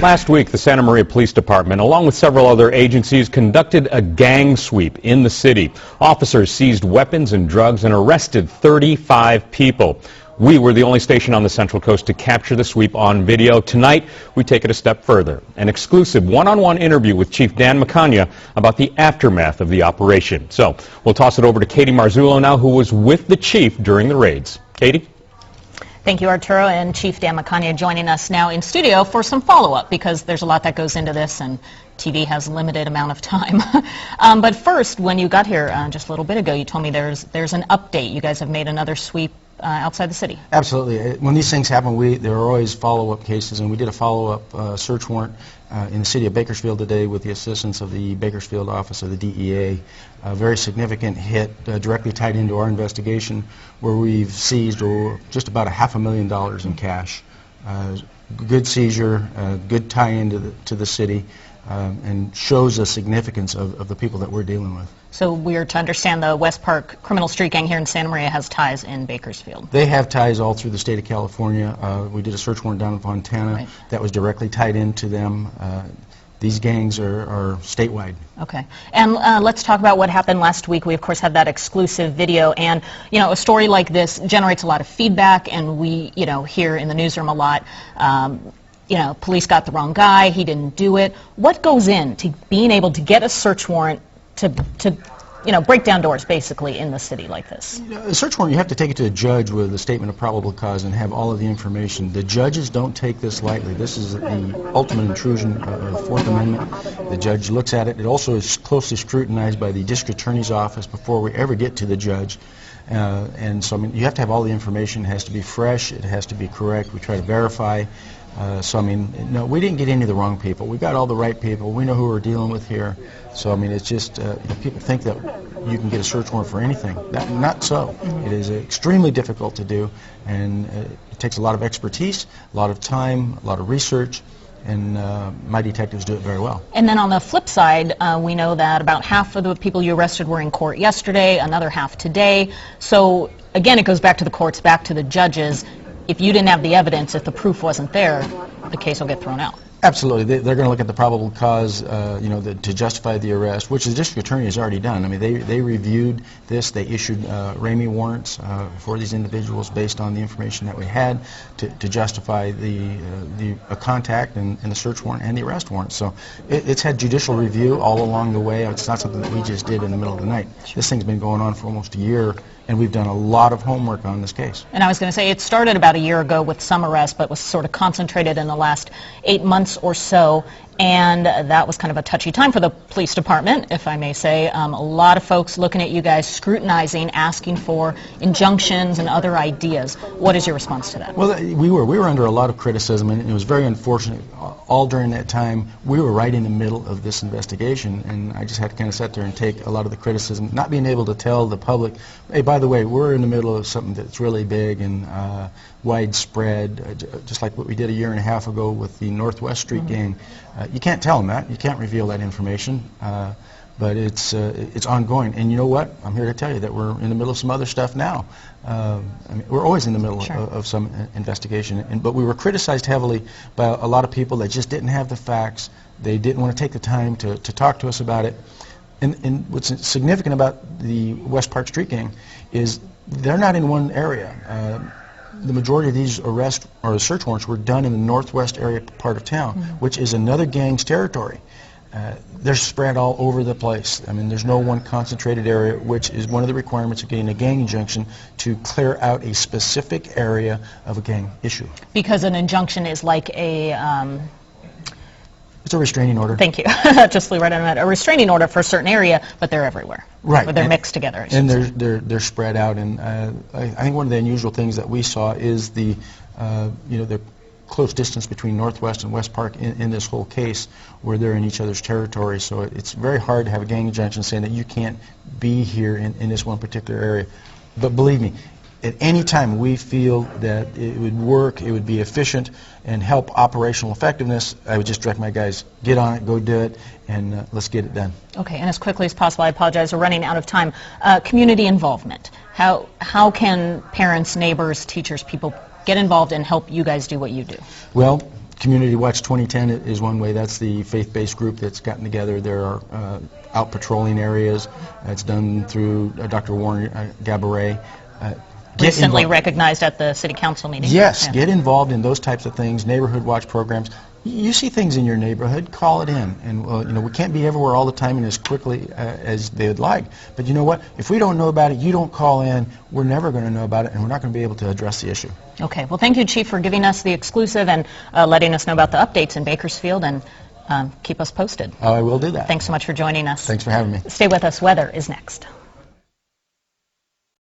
Last week, the Santa Maria Police Department, along with several other agencies, conducted a gang sweep in the city. Officers seized weapons and drugs and arrested 35 people. We were the only station on the Central Coast to capture the sweep on video. Tonight, we take it a step further. An exclusive one-on-one interview with Chief Dan Macagna about the aftermath of the operation. So, we'll toss it over to Katie Marzullo now, who was with the chief during the raids. Katie? Thank you, Arturo, and Chief Dan Macagna joining us now in studio for some follow-up, because there's a lot that goes into this and TV has a limited amount of time. But first, when you got here just a little bit ago, you told me there's an update. You guys have made another sweep outside the city. Absolutely. When these things happen, there are always follow-up cases, and we did a follow-up search warrant in the city of Bakersfield today with the assistance of the Bakersfield office of the DEA. A very significant hit directly tied into our investigation, where we've seized just about $500,000 in cash. Good seizure, good tie-in to the city, and shows the significance of the people that we're dealing with. So we are to understand the West Park criminal street gang here in Santa Maria has ties in Bakersfield. They have ties all through the state of California. We did a search warrant down in Fontana that was directly tied into them. These gangs are statewide. Okay. And let's talk about what happened last week. We, of course, had that exclusive video. And, you know, a story like this generates a lot of feedback, and we, you know, hear in the newsroom a lot, you know, police got the wrong guy, he didn't do it. What goes into being able to get a search warrant to you know, break down doors, basically, in the city like this? A search warrant, you have to take it to a judge with a statement of probable cause and have all of the information. The judges don't take this lightly. This is the ultimate intrusion of the Fourth Amendment. The judge looks at it. It also is closely scrutinized by the district attorney's office before we ever get to the judge. And so, I mean, you have to have all the information. It has to be fresh. It has to be correct. We try to verify. So, I mean, no, we didn't get any of the wrong people. We got all the right people. We know who we're dealing with here. So, I mean, it's just, people think that you can get a search warrant for anything. Not so. It is extremely difficult to do, and it takes a lot of expertise, a lot of time, a lot of research, and my detectives do it very well. And then on the flip side, we know that about half of the people you arrested were in court yesterday, another half today. So, again, it goes back to the courts, back to the judges. If you didn't have the evidence, if the proof wasn't there, the case will get thrown out. Absolutely. They're going to look at the probable cause, you know, to justify the arrest, which the district attorney has already done. I mean, they reviewed this. They issued Ramey warrants for these individuals based on the information that we had to justify the contact and the search warrant and the arrest warrant. So it's had judicial review all along the way. It's not something that we just did in the middle of the night. This thing's been going on for almost a year, and we've done a lot of homework on this case. And I was going to say, it started about a year ago with some arrests, but was sort of concentrated in the last 8 months or so, and that was kind of a touchy time for the police department, if I may say. A lot of folks looking at you guys, scrutinizing, asking for injunctions and other ideas. What is your response to that? Well, we were under a lot of criticism, and it was very unfortunate. All during that time, we were right in the middle of this investigation, and I just had to kind of sit there and take a lot of the criticism, not being able to tell the public, hey, by the way, we're in the middle of something that's really big and widespread, just like what we did a year and a half ago with the Northwest Street gang. You can't tell them that. You can't reveal that information, but it's ongoing. And you know what? I'm here to tell you that we're in the middle of some other stuff now. I mean, we're always in the middle of some investigation, but we were criticized heavily by a lot of people that just didn't have the facts. They didn't want to take the time to talk to us about it. And what's significant about the West Park Street gang is they're not in one area. The majority of these arrests or search warrants were done in the northwest area part of town, which is another gang's territory. They're spread all over the place. I mean, there's no one concentrated area, which is one of the requirements of getting a gang injunction, to clear out a specific area of a gang issue. Because an injunction is like a... It's a restraining order. Thank you. Just flew right on that. A restraining order for a certain area, but they're everywhere. Right. But they're mixed together. And they're spread out. And I think one of the unusual things that we saw is the you know, the close distance between Northwest and West Park in this whole case, where they're in each other's territory. So it's very hard to have a gang injunction saying that you can't be here in this one particular area. But believe me, at any time we feel that it would work, it would be efficient, and help operational effectiveness, I would just direct my guys, get on it, go do it, and let's get it done. Okay, and as quickly as possible, I apologize, we're running out of time. Community involvement. How can parents, neighbors, teachers, people get involved and help you guys do what you do? Well, Community Watch 2010 is one way. That's the faith-based group that's gotten together. There are out patrolling areas. It's done through Dr. Warren Gaboret. Recently recognized at the city council meeting. Yes, Yeah. get involved in those types of things, neighborhood watch programs. You see things in your neighborhood, call it in. And we can't be everywhere all the time and as quickly as they would like. But you know what? If we don't know about it, you don't call in, we're never going to know about it, and we're not going to be able to address the issue. Okay. Well, thank you, Chief, for giving us the exclusive and letting us know about the updates in Bakersfield, and keep us posted. I will do that. Thanks so much for joining us. Thanks for having me. Stay with us. Weather is next.